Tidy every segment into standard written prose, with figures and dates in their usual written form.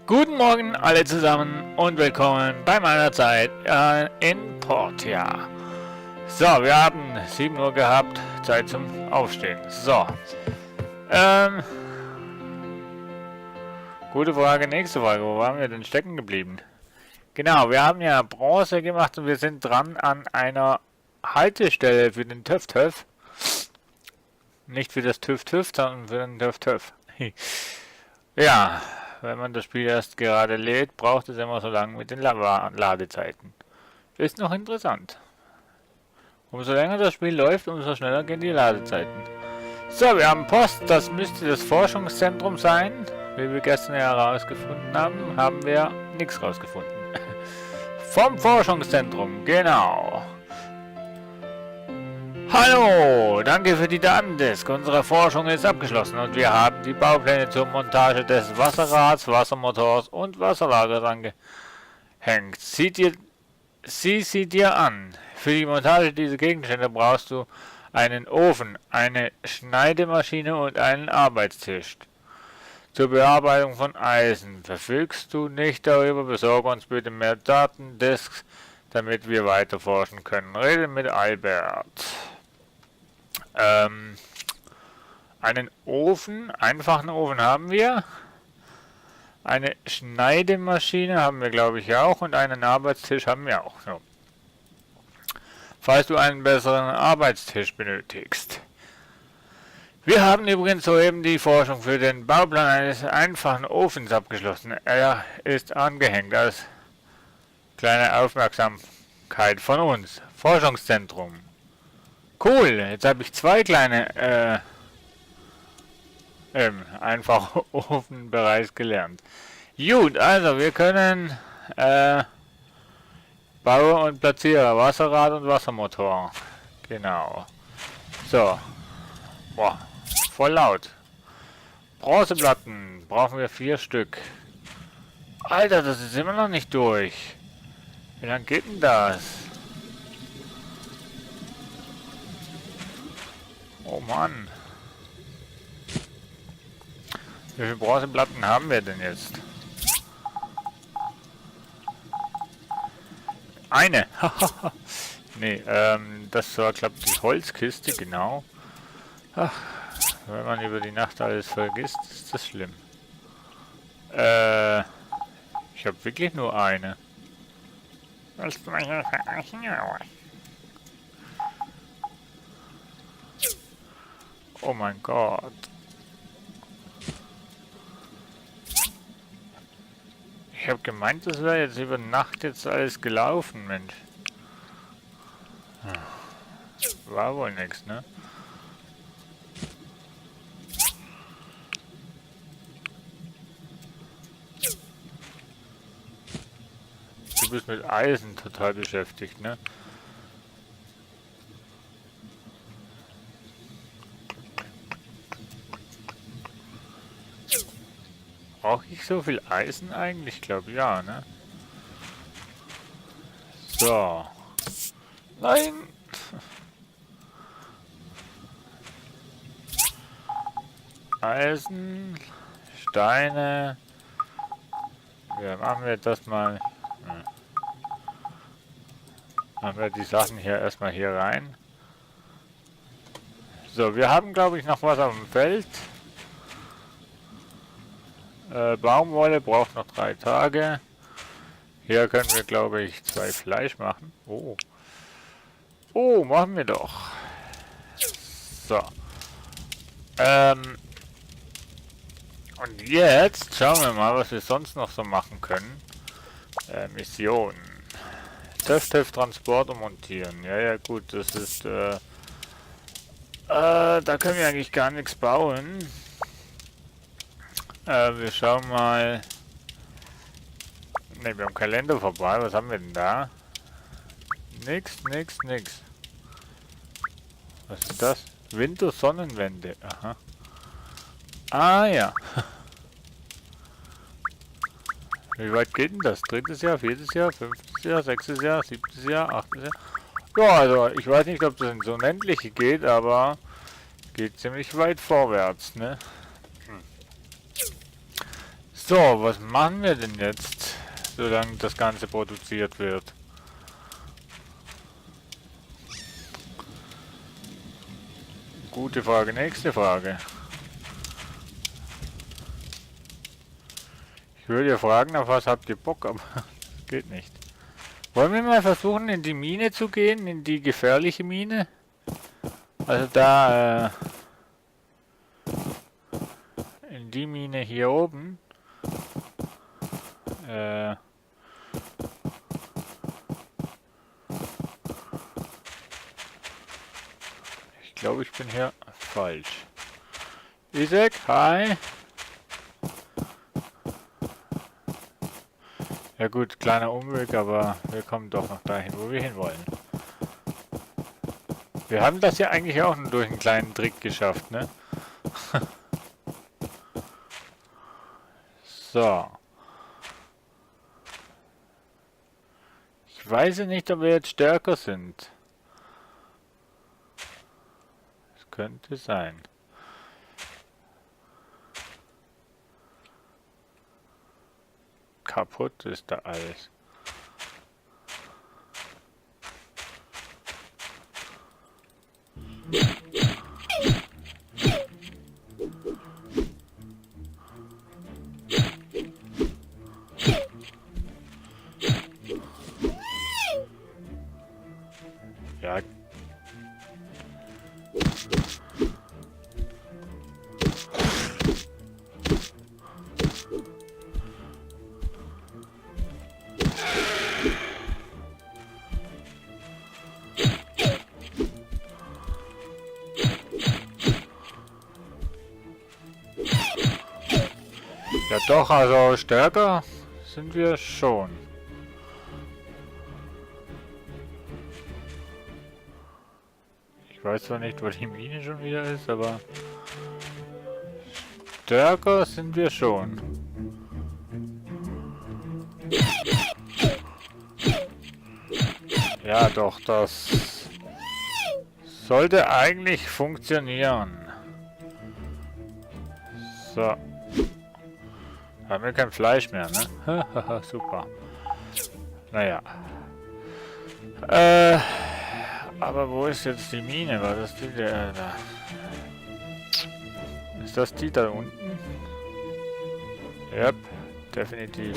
Guten Morgen alle zusammen und willkommen bei meiner Zeit in Portia. So, wir haben 7 Uhr gehabt, Zeit zum Aufstehen. So, gute Frage, nächste Frage, wo waren wir denn stecken geblieben? Genau, wir haben ja Bronze gemacht und wir sind dran an einer Haltestelle für den TÜV-TÜV. Nicht für das TÜV-TÜV, sondern für den TÜV-TÜV. Ja, wenn man das Spiel erst gerade lädt, braucht es immer so lange mit den Ladezeiten. Ist noch interessant. Umso länger das Spiel läuft, umso schneller gehen die Ladezeiten. So, wir haben Post, das müsste das Forschungszentrum sein. Wie wir gestern ja herausgefunden haben, haben wir nichts rausgefunden. Vom Forschungszentrum, genau. Hallo, danke für die Datendisk. Unsere Forschung ist abgeschlossen und wir haben die Baupläne zur Montage des Wasserrads, Wassermotors und Wasserlagers angehängt. Sie sieht dir an. Für die Montage dieser Gegenstände brauchst du einen Ofen, eine Schneidemaschine und einen Arbeitstisch. Zur Bearbeitung von Eisen verfügst du nicht darüber. Besorge uns bitte mehr Datendisks, damit wir weiter forschen können. Rede mit Albert. Einen Ofen, einfachen Ofen haben wir. Eine Schneidemaschine haben wir, glaube ich, auch. Und einen Arbeitstisch haben wir auch. So. Falls du einen besseren Arbeitstisch benötigst. Wir haben übrigens soeben die Forschung für den Bauplan eines einfachen Ofens abgeschlossen. Er ist angehängt als kleine Aufmerksamkeit von uns. Forschungszentrum. Cool, jetzt habe ich 2 kleine einfach Ofen bereits gelernt. Gut, also wir können baue und platziere Wasserrad und Wassermotor. Genau. So. Boah, voll laut. Bronzeplatten brauchen wir 4 Stück. Alter, das ist immer noch nicht durch. Wie lange geht denn das? Oh Mann. Wie viele Bronzeplatten haben wir denn jetzt? Eine. Nee, das war, glaube ich, die Holzkiste, genau. Ach, wenn man über die Nacht alles vergisst, ist das schlimm. Ich habe wirklich nur eine. Willst du mich verarschen? Oh mein Gott. Ich habe gemeint, das wäre jetzt über Nacht jetzt alles gelaufen, Mensch. War wohl nichts, ne? Du bist mit Eisen total beschäftigt, ne? Brauche ich so viel Eisen eigentlich? Ich glaube ja, ne? So. Nein! Eisen, Steine. Ja, machen wir das mal. Machen wir die Sachen hier erstmal hier rein. So, wir haben, glaube ich, noch was auf dem Feld. Baumwolle braucht noch 3 Tage. Hier können wir, glaube ich, 2 Fleisch machen. Oh. Oh, machen wir doch. So. Und jetzt schauen wir mal, was wir sonst noch so machen können. Missionen. TÜV Transport und montieren. Ja, ja, gut, das ist, da können wir eigentlich gar nichts bauen. Wir schauen mal. Ne, wir haben Kalender vorbei. Was haben wir denn da? Nix. Was ist das? Winter-Sonnenwende. Aha. Ah, ja. Wie weit geht denn das? 3. Jahr, 4. Jahr, 5. Jahr, 6. Jahr, 7. Jahr, 8. Jahr? Ja, also ich weiß nicht, ob das ins Unendliche geht, aber geht ziemlich weit vorwärts, ne? So, was machen wir denn jetzt, solange das Ganze produziert wird? Gute Frage, nächste Frage. Ich würde ja fragen, auf was habt ihr Bock, aber das geht nicht. Wollen wir mal versuchen, in die Mine zu gehen, in die gefährliche Mine? Also da, in die Mine hier oben. Ich glaube, ich bin hier falsch. Isaac, hi. Ja gut, kleiner Umweg, aber wir kommen doch noch dahin, wo wir hinwollen. Wir haben das ja eigentlich auch nur durch einen kleinen Trick geschafft, ne? So. Ich weiß ja nicht, ob wir jetzt stärker sind. Das könnte sein. Kaputt ist da alles. Ja. Ja doch, also stärker sind wir schon. Ich weiß zwar nicht, wo die Mine schon wieder ist, aber stärker sind wir schon. Ja doch, das sollte eigentlich funktionieren. So. Haben wir kein Fleisch mehr, ne? Super. Naja. Aber wo ist jetzt die Mine? War das die da? Ist das die da unten? Yep, definitiv.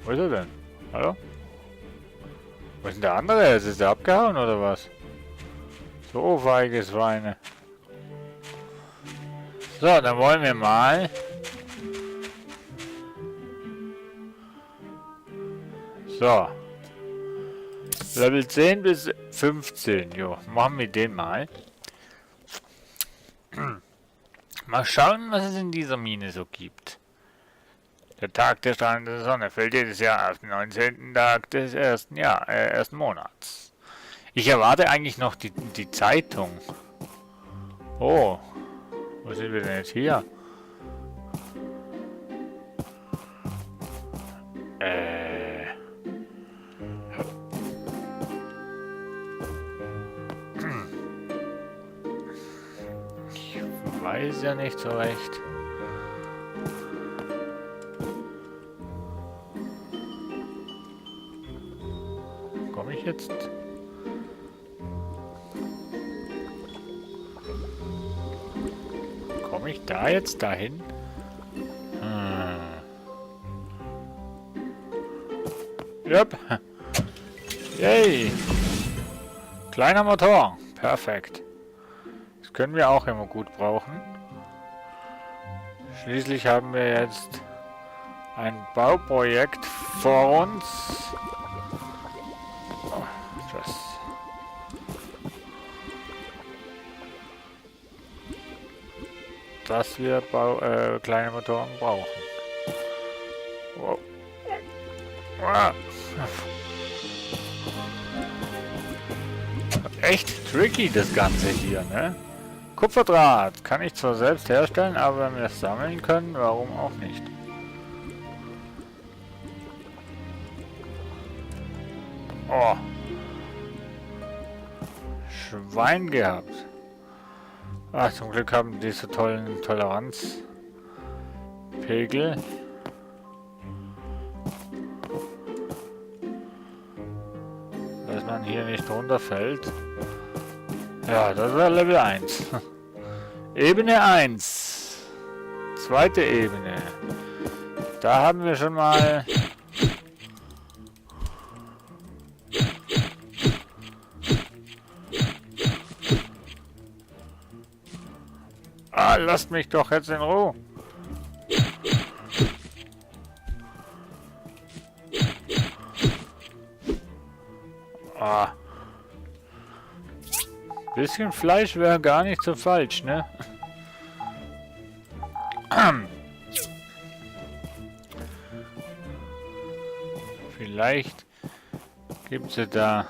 Wo ist er denn? Hallo? Wo ist denn der andere? Ist der abgehauen oder was? So feige Schweine. So, dann wollen wir mal. So. Level 10 bis 15. Jo, machen wir den mal. Mal schauen, was es in dieser Mine so gibt. Der Tag der strahlenden Sonne fällt jedes Jahr auf den 19. Tag des ersten Monats. Ich erwarte eigentlich noch die Zeitung. Oh, wo sind wir denn jetzt hier? Ich weiß ja nicht so recht. Komme ich jetzt? Komme ich da jetzt dahin? Yep. Yay. Kleiner Motor. Perfekt. Das können wir auch immer gut brauchen. Schließlich haben wir jetzt ein Bauprojekt vor uns. Oh, dass wir kleine Motoren brauchen. Wow. Wow. Echt tricky das Ganze hier, ne? Kupferdraht kann ich zwar selbst herstellen, aber wenn wir es sammeln können, warum auch nicht? Oh. Schwein gehabt. Ach, zum Glück haben die so tollen Toleranzpegel. Dass man hier nicht runterfällt. Ja, das war Level 1. Ebene 1. Zweite Ebene. Da haben wir schon mal... Ah, lasst mich doch jetzt in Ruhe. Ah. Bisschen Fleisch wäre gar nicht so falsch, ne? Vielleicht gibt es da...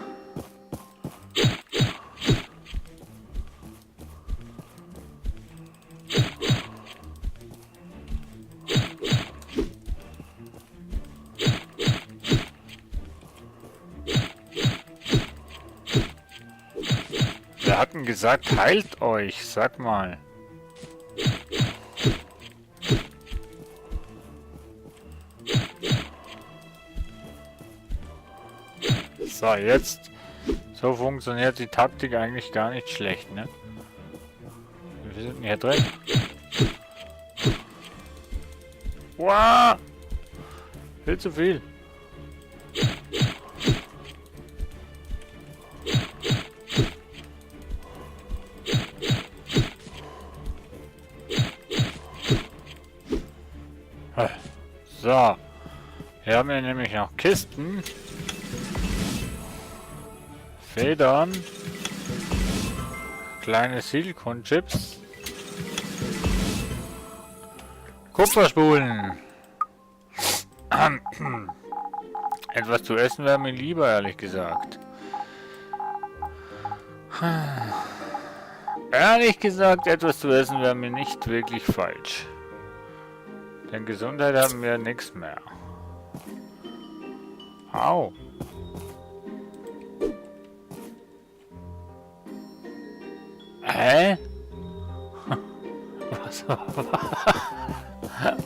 Wir hatten gesagt, heilt euch, sag mal. So, jetzt. So funktioniert die Taktik eigentlich gar nicht schlecht, ne? Wir sind hier drin. Wow! Viel zu viel. So. Hier haben wir nämlich noch Kisten. Federn. Kleine Silikonchips. Kupferspulen. Etwas zu essen wäre mir lieber, ehrlich gesagt. Ehrlich gesagt, etwas zu essen wäre mir nicht wirklich falsch. Denn Gesundheit haben wir nichts mehr. Au. Hä?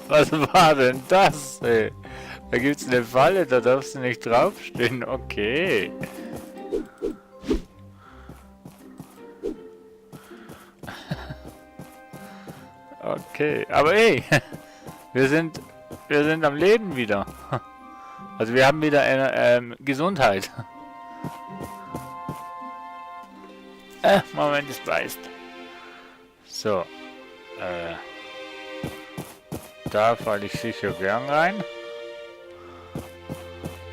Was war denn das, ey? Da gibt's eine Falle, da darfst du nicht draufstehen. Okay. Okay, aber ey, wir sind am Leben wieder. Also wir haben wieder eine Gesundheit. Moment, es beißt. So. Da falle ich sicher gern rein.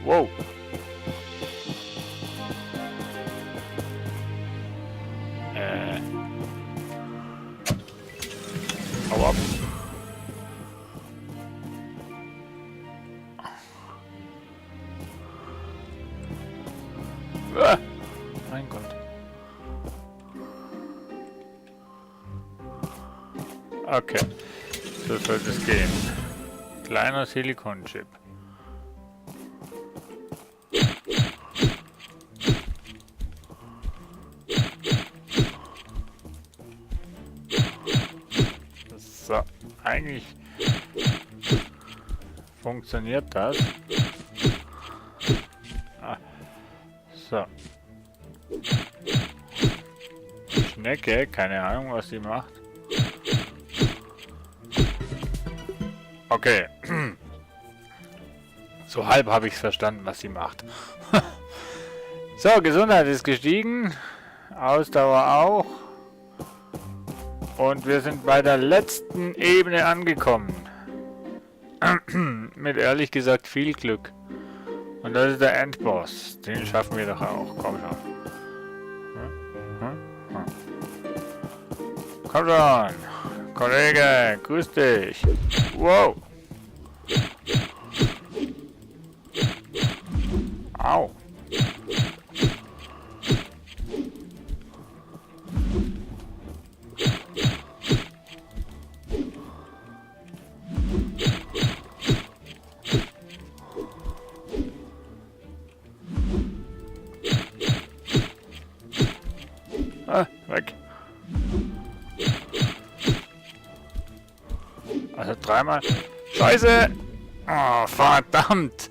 Wow. Hau ab. Mein Gott. Okay. So sollte es gehen. Kleiner Silikonchip. So, eigentlich funktioniert das. Ah. So. Schnecke, keine Ahnung, was sie macht. Okay. So halb habe ich es verstanden, was sie macht. So, Gesundheit ist gestiegen. Ausdauer auch. Und wir sind bei der letzten Ebene angekommen. Mit ehrlich gesagt viel Glück. Und das ist der Endboss. Den schaffen wir doch auch. Komm schon. Komm schon. Kollege, grüß dich. Wow. Au. Also dreimal. Scheiße! Oh, verdammt!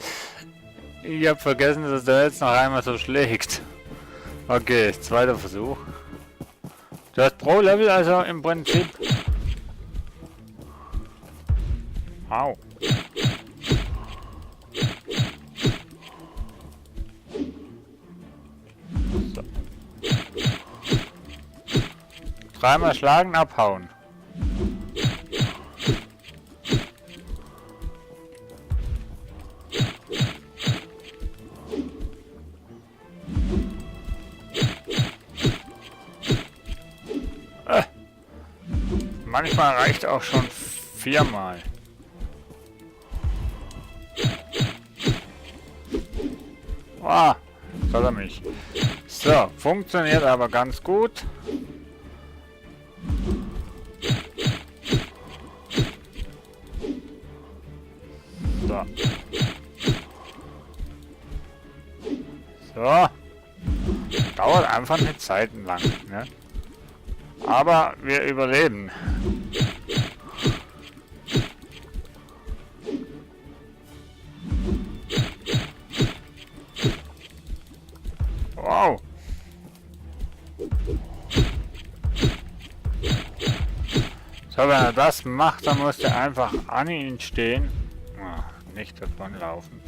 Ich habe vergessen, dass der jetzt noch einmal so schlägt. Okay, zweiter Versuch. Du hast pro Level also im Prinzip... Au. So. Dreimal schlagen, abhauen. Manchmal reicht auch schon viermal. Ah, soll er mich. So, funktioniert aber ganz gut. So. So. Dauert einfach eine Zeit lang, ne? Aber wir überleben. Wow. So, wenn er das macht, dann muss er einfach an ihn stehen. Ach, nicht davonlaufen.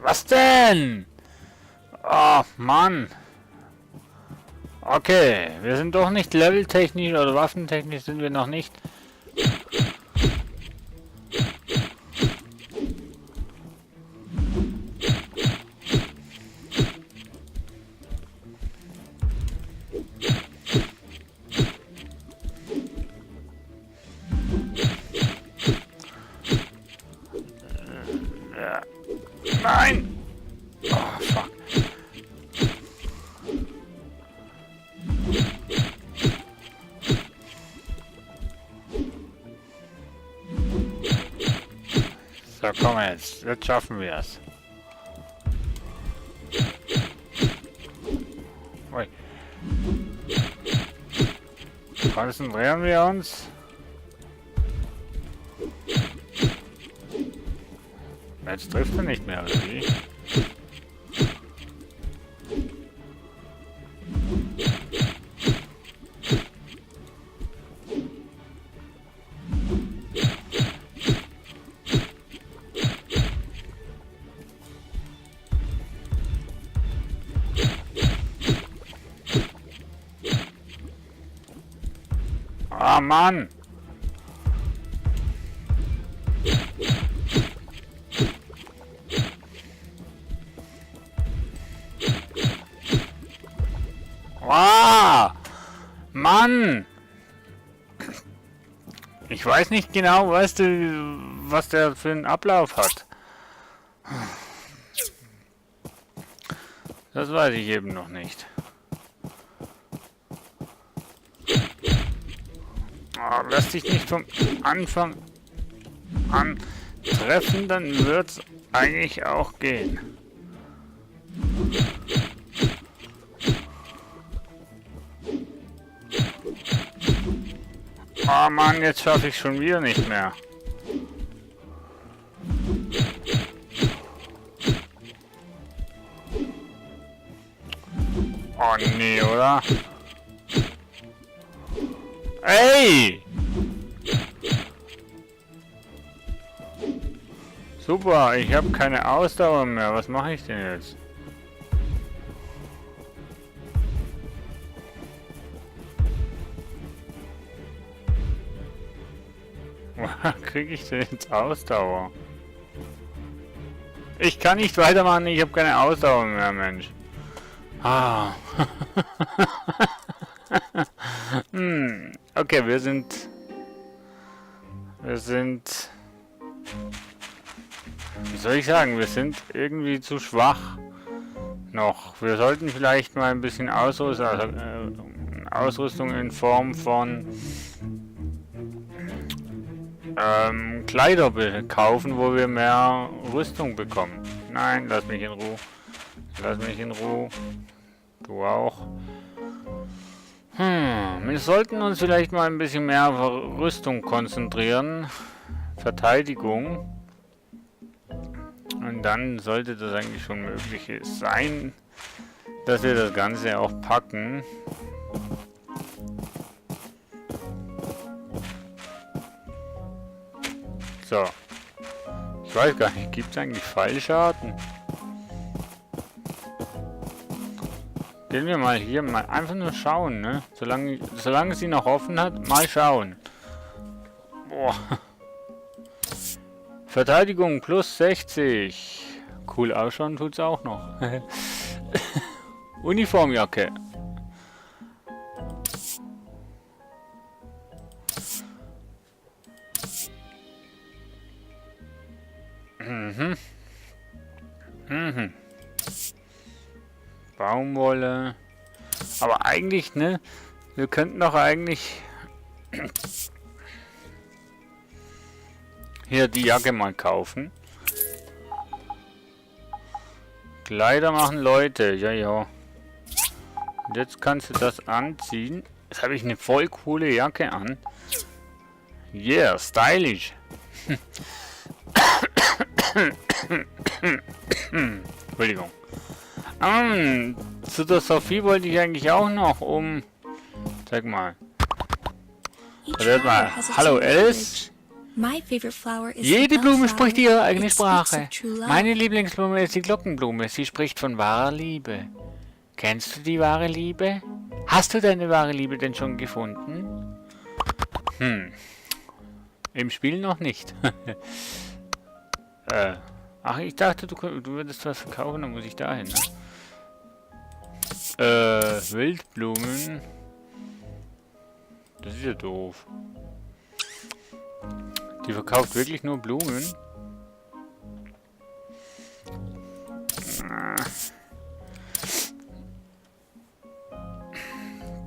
Was denn? Oh, Mann. Okay, wir sind doch nicht leveltechnisch oder waffentechnisch sind wir noch nicht. Nein! Oh, fuck. So, komm jetzt. Jetzt schaffen wir es. Ui. Konzentrieren wir uns. Jetzt trifft er nicht mehr, oder wie? Ah, Mann! Ah! Mann! Ich weiß nicht genau, weißt du, was der für einen Ablauf hat. Das weiß ich eben noch nicht. Oh, lass dich nicht vom Anfang an treffen, dann wird's eigentlich auch gehen. Oh Mann, jetzt schaffe ich schon wieder nicht mehr. Oh nee, oder? Ey! Super, ich habe keine Ausdauer mehr. Was mache ich denn jetzt? Woher kriege ich denn jetzt Ausdauer? Ich kann nicht weitermachen, ich habe keine Ausdauer mehr, Mensch. Ah. Okay, wir sind... Wie soll ich sagen? Wir sind irgendwie zu schwach noch. Wir sollten vielleicht mal ein bisschen Ausrüstung in Form von Kleider kaufen, wo wir mehr Rüstung bekommen. Nein, lass mich in Ruhe. Lass mich in Ruhe. Du auch. Wir sollten uns vielleicht mal ein bisschen mehr auf Rüstung konzentrieren. Verteidigung. Und dann sollte das eigentlich schon möglich sein, dass wir das Ganze auch packen. So. Ich weiß gar nicht, gibt es eigentlich Fallschaden? Gehen wir mal hier mal einfach nur schauen, ne? Solange sie noch offen hat, mal schauen. Boah. Verteidigung plus 60. Cool ausschauen tut's auch noch. Uniformjacke. Baumwolle. Aber eigentlich, ne? Wir könnten doch eigentlich hier die Jacke mal kaufen. Kleider machen Leute, ja, ja. Und jetzt kannst du das anziehen. Jetzt habe ich eine voll coole Jacke an. Yeah, stylisch. Entschuldigung. Zu der Sophie wollte ich eigentlich auch noch Zeig mal. Mal. Hallo Alice. Jede Blume spricht ihre eigene Sprache. Meine Lieblingsblume ist die Glockenblume. Sie spricht von wahrer Liebe. Kennst du die wahre Liebe? Hast du deine wahre Liebe denn schon gefunden? Im Spiel noch nicht. Ach, ich dachte, du würdest was verkaufen, dann muss ich dahin. Ne? Wildblumen. Das ist ja doof. Die verkauft wirklich nur Blumen.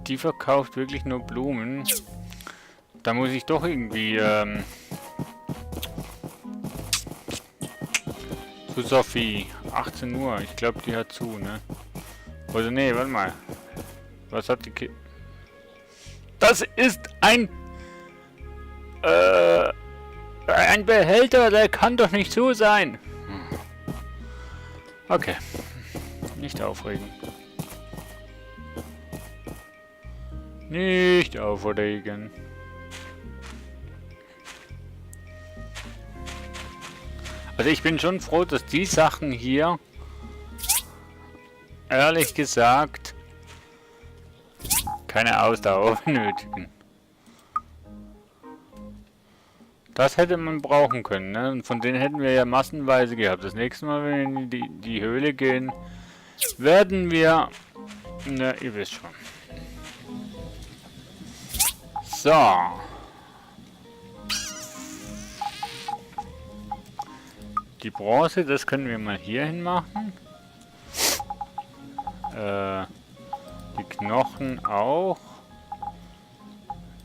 Die verkauft wirklich nur Blumen. Da muss ich doch irgendwie zu Sophie. 18 Uhr. Ich glaube, die hat zu, ne? Also nee, warte mal. Was hat die Das ist ein Behälter, der kann doch nicht so sein. Okay. Nicht aufregen. Nicht aufregen. Also ich bin schon froh, dass die Sachen hier, ehrlich gesagt, keine Ausdauer benötigen. Das hätte man brauchen können, ne? Und von denen hätten wir ja massenweise gehabt. Das nächste Mal, wenn wir in die Höhle gehen, werden wir... Ne, ihr wisst schon. So. Die Bronze, das können wir mal hier hin machen. Die Knochen auch.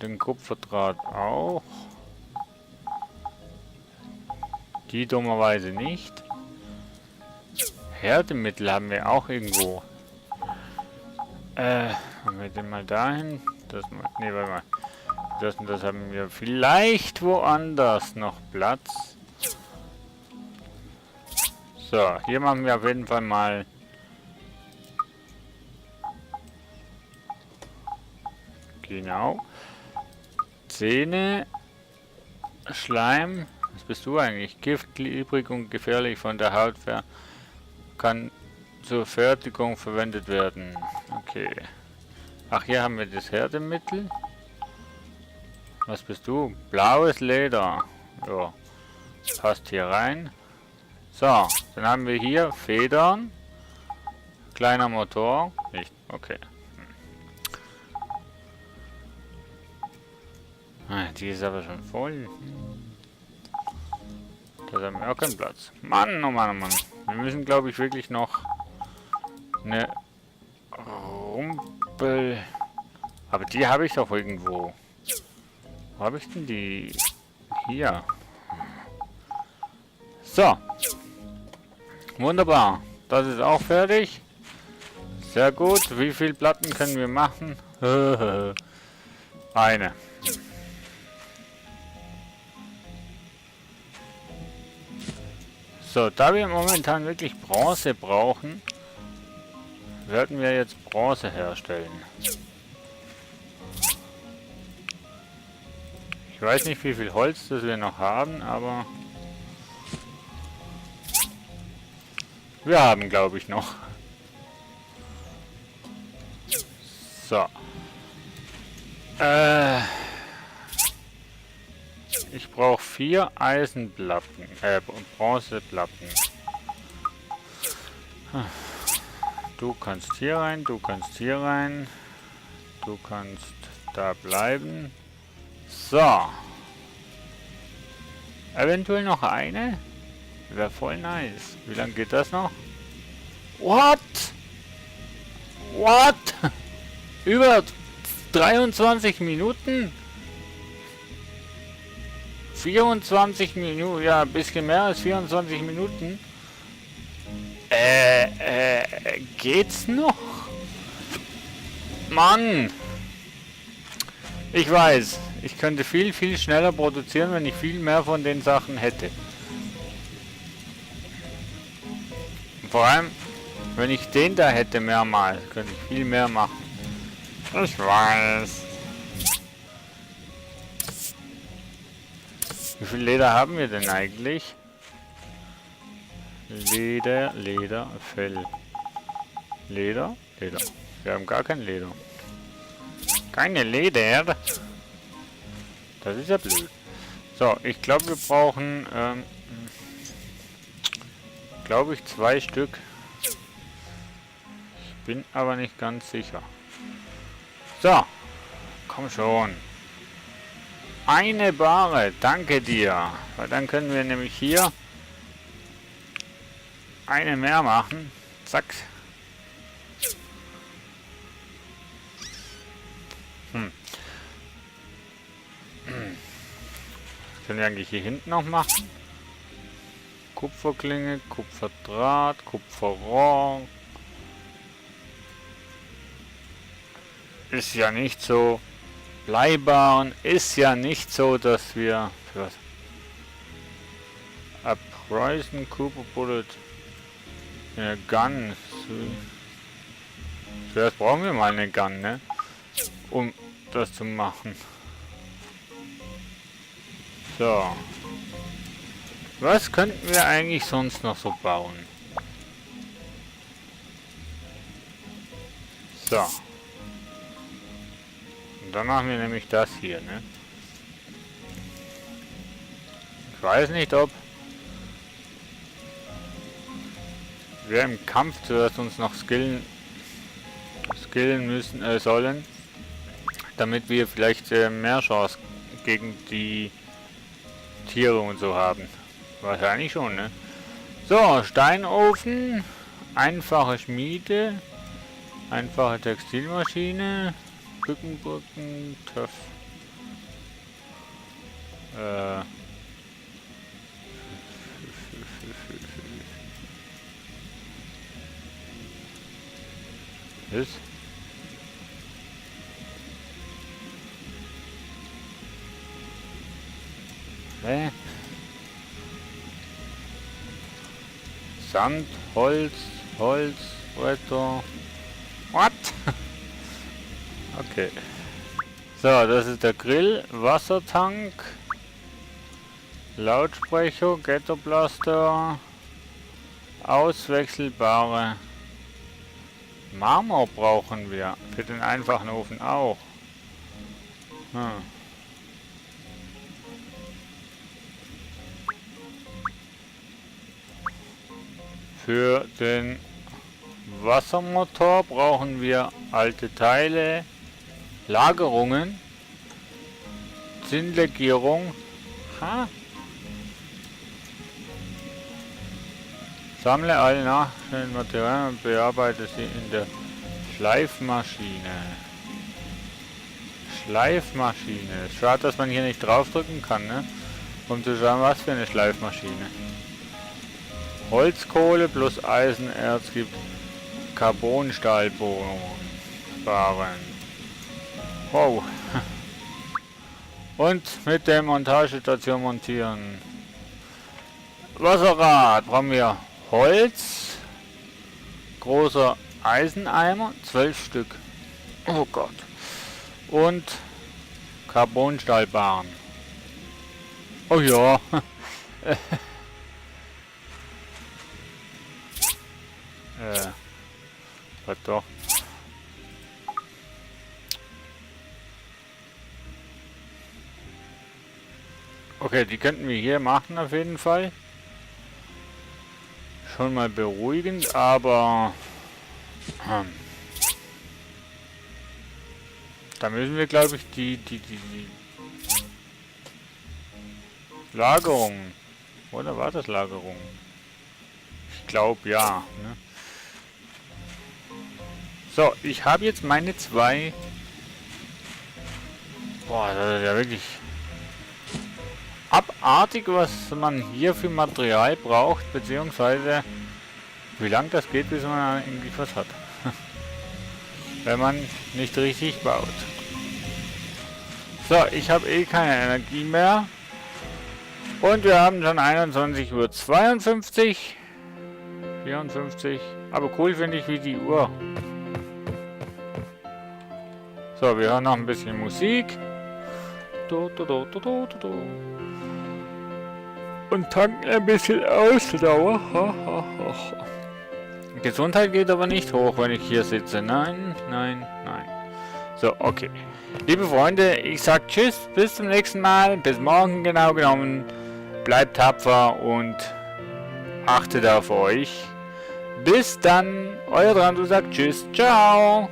Den Kupferdraht auch. Die dummerweise nicht. Härtemittel haben wir auch irgendwo. Haben wir den mal dahin? Das mal. Ne, warte mal. Das und das haben wir vielleicht woanders noch Platz. So, hier machen wir auf jeden Fall mal. Genau. Zähne. Schleim. Was bist du eigentlich? Gift, klebrig und gefährlich von der Haut kann zur Fertigung verwendet werden. Okay. Ach, hier haben wir das Härtemittel. Was bist du? Blaues Leder. Ja. Passt hier rein. So, dann haben wir hier Federn. Kleiner Motor. Nicht. Okay. Die ist aber schon voll. Da haben wir auch keinen Platz. Mann, oh Mann, oh Mann. Wir müssen, glaube ich, wirklich noch eine Rumpel... Aber die habe ich doch irgendwo. Wo habe ich denn die? Hier. So. Wunderbar. das ist auch fertig. Sehr gut. Wie viele Platten können wir machen? Eine. So, da wir momentan wirklich Bronze brauchen, werden wir jetzt Bronze herstellen. Ich weiß nicht, wie viel Holz das wir noch haben, aber wir haben, glaube ich, noch. So. Ich brauche 4 Eisenplatten, Bronzeplatten. Du kannst hier rein, du kannst hier rein, du kannst da bleiben. So. Eventuell noch eine? Wäre voll nice. Wie lange geht das noch? What? What? Über 23 Minuten? 24 Minuten, ja, ein bisschen mehr als 24 Minuten. Geht's noch? Mann! Ich weiß, ich könnte viel, viel schneller produzieren, wenn ich viel mehr von den Sachen hätte. Vor allem, wenn ich den da hätte mehrmals, könnte ich viel mehr machen. Ich weiß. Wie viel Leder haben wir denn eigentlich? Leder, Leder, Fell. Leder, Leder. Wir haben gar kein Leder. Keine Leder. Das ist ja blöd. So, ich glaube, wir brauchen, glaube ich, 2 Stück. Ich bin aber nicht ganz sicher. So, komm schon. Eine Bahre, danke dir. Weil dann können wir nämlich hier eine mehr machen. Zack. Können wir eigentlich hier hinten noch machen? Kupferklinge, Kupferdraht, Kupferrohr. Ist ja nicht so. Bleibaren ist ja nicht so, dass wir... Für was? A Preußen Cooper Bullet. Eine Gun. Zuerst brauchen wir mal eine Gun, ne? Um das zu machen. So. Was könnten wir eigentlich sonst noch so bauen? So. Und dann machen wir nämlich das hier, ne? Ich weiß nicht, ob wir im Kampf zuerst uns noch skillen müssen, sollen, damit wir vielleicht mehr Chance gegen die Tiere und so haben. Wahrscheinlich schon, ne? So, Steinofen, einfache Schmiede, einfache Textilmaschine, Brücken, Töpf. Was? Sand, Holz, Bretter. What? Okay. So, das ist der Grill, Wassertank, Lautsprecher, Ghettoblaster, auswechselbare Marmor brauchen wir. Für den einfachen Ofen auch. Für den Wassermotor brauchen wir alte Teile, Lagerungen, Zinnlegierung. Sammle alle nachstehenden Materialien und bearbeite sie in der Schleifmaschine. Schleifmaschine. Schade, dass man hier nicht draufdrücken kann, ne? Um zu schauen, was für eine Schleifmaschine. Holzkohle plus Eisenerz gibt Carbonstahlbohren. Wow. Und mit der Montagestation montieren. Wasserrad brauchen wir Holz, großer Eiseneimer, 12 Stück. Oh Gott. Und Carbonstahlbahn. Oh ja. Was doch. Okay, die könnten wir hier machen auf jeden Fall. Schon mal beruhigend, aber da müssen wir, glaube ich, die Lagerung. Oder war das Lagerung? Ich glaube ja. Ne? So, ich habe jetzt meine 2. Boah, das ist ja wirklich abartig, was man hier für Material braucht, beziehungsweise wie lang das geht, bis man eigentlich was hat. Wenn man nicht richtig baut. So, ich habe eh keine Energie mehr. Und wir haben schon 21:52 Uhr. 54. Aber cool finde ich wie die Uhr. So, wir hören noch ein bisschen Musik. Und tanken ein bisschen Ausdauer. Gesundheit geht aber nicht hoch, wenn ich hier sitze. Nein, nein, nein. So, okay. Liebe Freunde, ich sag Tschüss, bis zum nächsten Mal. Bis morgen genau genommen. Bleibt tapfer und achtet auf euch. Bis dann. Euer Dran, du sagt Tschüss. Ciao.